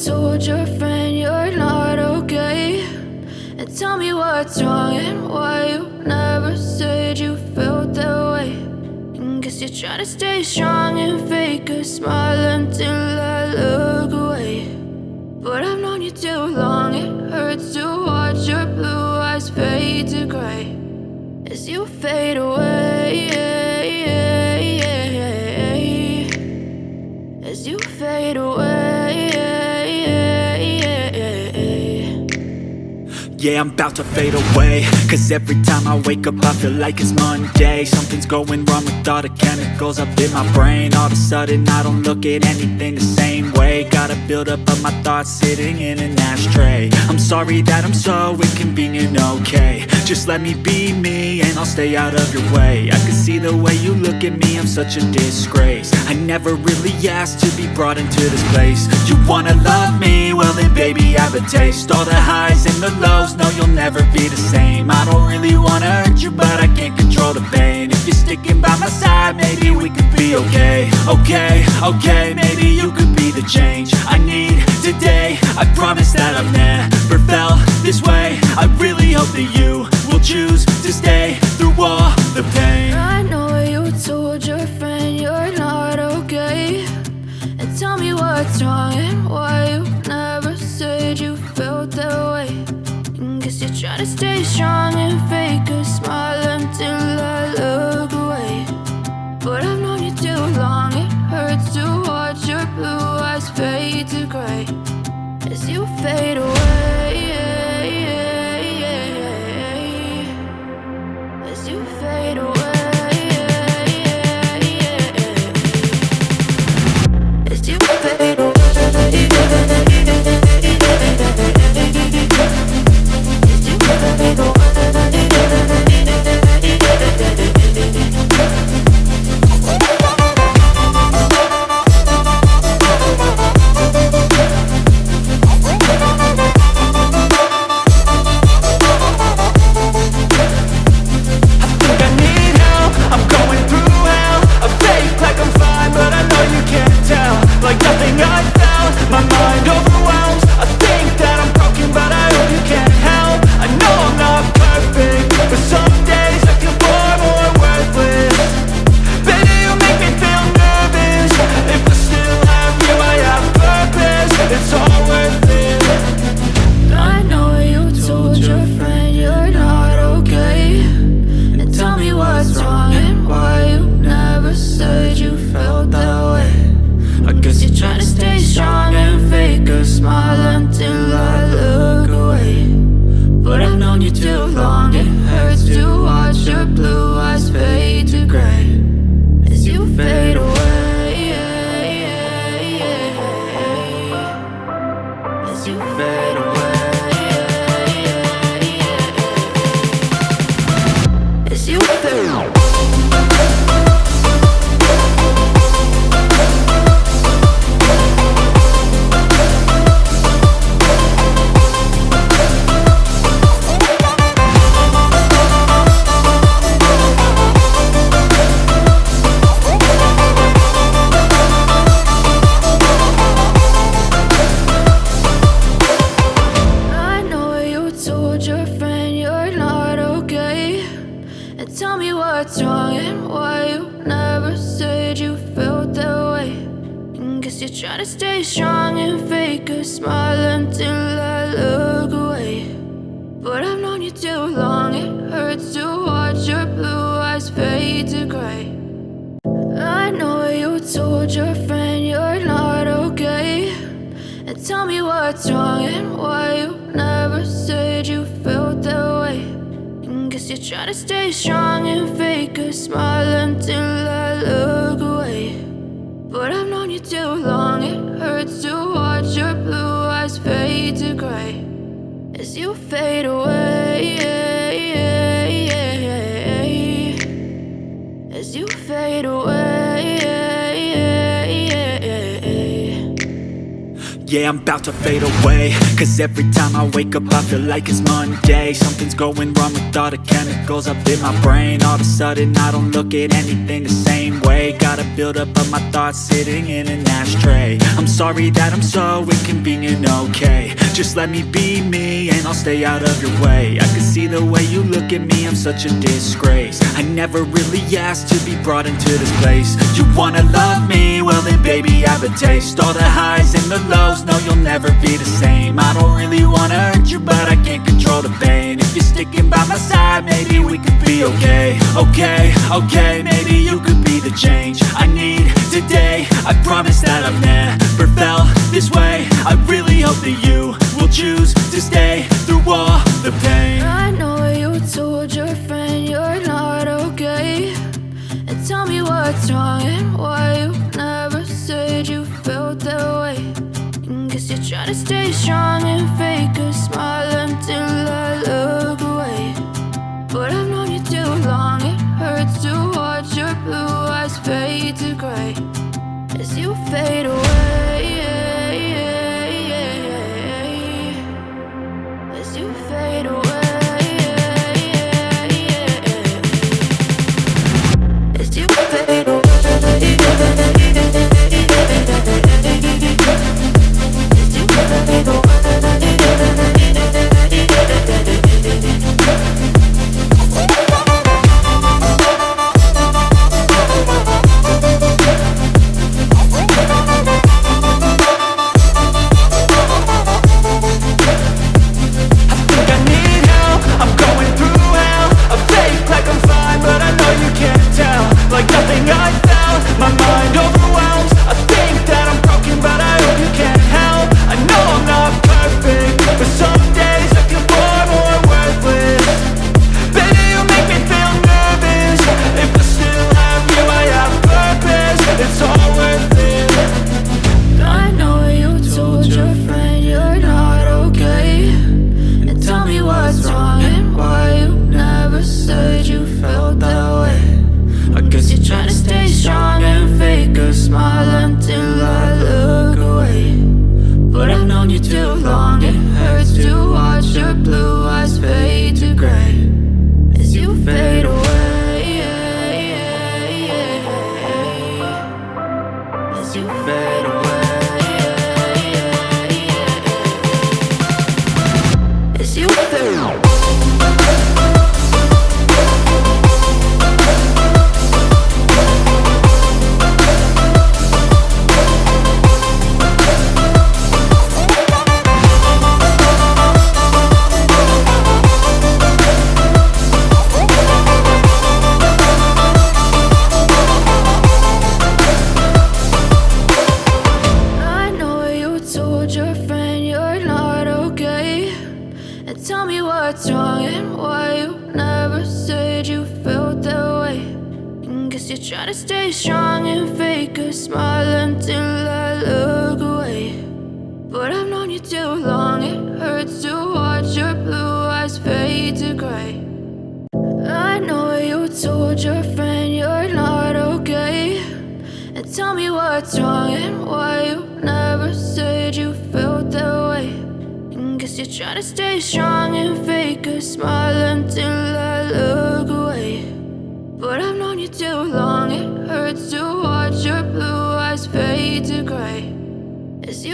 told your friend you're not okay, and tell me what's wrong and why you never said you felt that way. And guess you're trying to stay strong and fake a smile until I look away. But I've known you too long, it hurts to watch your blue eyes fade to gray as you fade away, as you fade away. Yeah, I'm about to fade away, cause every time I wake up I feel like it's Monday. Something's going wrong with all the chemicals up in my brain. All of a sudden I don't look at anything the same way. Got a buildup of my thoughts sitting in an ashtray. I'm sorry that I'm so inconvenient, okay. Just let me be me and I'll stay out of your way. I can see the way you look at me, I'm such a disgrace. I never really asked to be brought into this place. You wanna love me? Well then baby I have a taste. All the highs and the lows, no you'll never be the same. I don't really wanna hurt you but I can't control the pain. If you're sticking by my side maybe we could be okay. Okay, maybe you could be the change I need today. I promise that I've never felt this way. I really hope that you will choose to stay through all the pain. I know you told your friend you're not okay, and tell me what's wrong and why you never said you felt that way. And guess you're trying to stay strong and fake a smile until I look away. But I've known you too long, it hurts to watch your blue eyes fade to gray as you fade away, as you fade away, as you fade away. Yeah, I'm about to fade away, cause every time I wake up I feel like it's Monday. Something's going wrong with all the chemicals up in my brain. All of a sudden I don't look at anything the same way. Got a buildup of my thoughts sitting in an ashtray. I'm sorry that I'm so inconvenient, okay. Just let me be me and I'll stay out of your way. I can see the way you look at me, I'm such a disgrace. I never really asked to be brought into this place. You wanna love me? Well then baby I have a taste. All the highs and the lows, no you'll never be the same. I don't really wanna hurt you but I can't control the pain. If you're sticking by my side maybe we could be okay. Okay, maybe you could be the change I need today. I promise that I've never felt this way. I really hope that you will choose to stay through all the pain. I know you told your friend you're not okay, and tell me what's wrong and why you never said you felt that way. Guess you're trying to stay strong and fake a smile until I look away. But I've known you too long, it hurts to watch your blue eyes fade to gray as you fade away. As you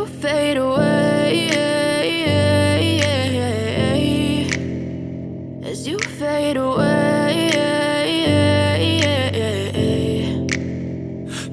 fade away. As you fade away.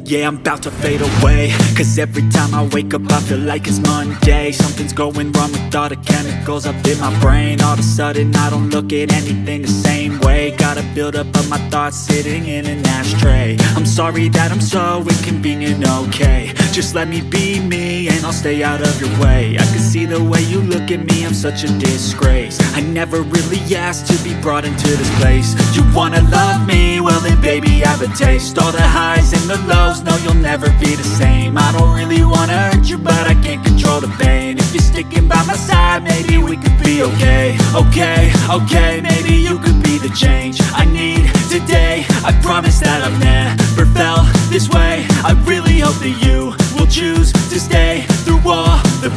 Yeah, I'm about to fade away, cause every time I wake up I feel like it's Monday. Something's going wrong with all the chemicals up in my brain. All of a sudden I don't look at anything the same way. Got a buildup of my thoughts sitting in an ashtray. I'm sorry that I'm so inconvenient, okay. Just let me be me and I'll stay out of your way. I can see the way you look at me, I'm such a disgrace. I never really asked to be brought into this place. You wanna love me? Well then baby I have a taste. All the highs and the lows, no you'll never be the same. I don't really wanna hurt you but I can't control the pain. If you're sticking by my side maybe we could be okay. Okay, maybe you could be the change I need today. I promise that I've never felt this way. I really hope that you will choose to stay through all the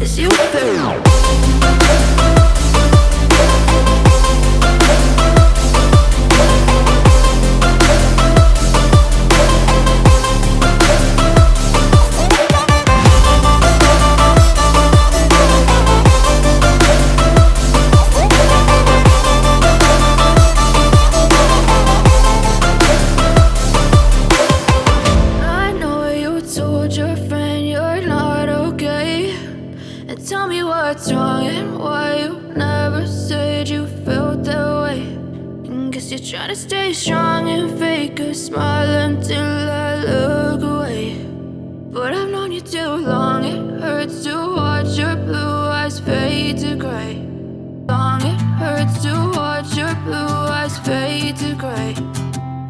as you fade. Tell me what's wrong and why you never said you felt that way. And guess you're trying to stay strong and fake a smile until I look away. But I've known you too long, it hurts to watch your blue eyes fade to gray. Long, it hurts to watch your blue eyes fade to gray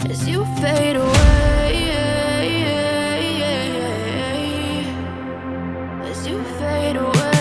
as you fade away. As you fade away.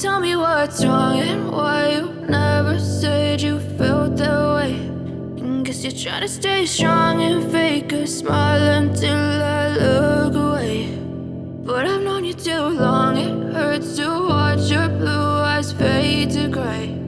Tell me what's wrong and why you never said you felt that way. And guess you're trying to stay strong and fake a smile until I look away. But I've known you too long, it hurts to watch your blue eyes fade to gray.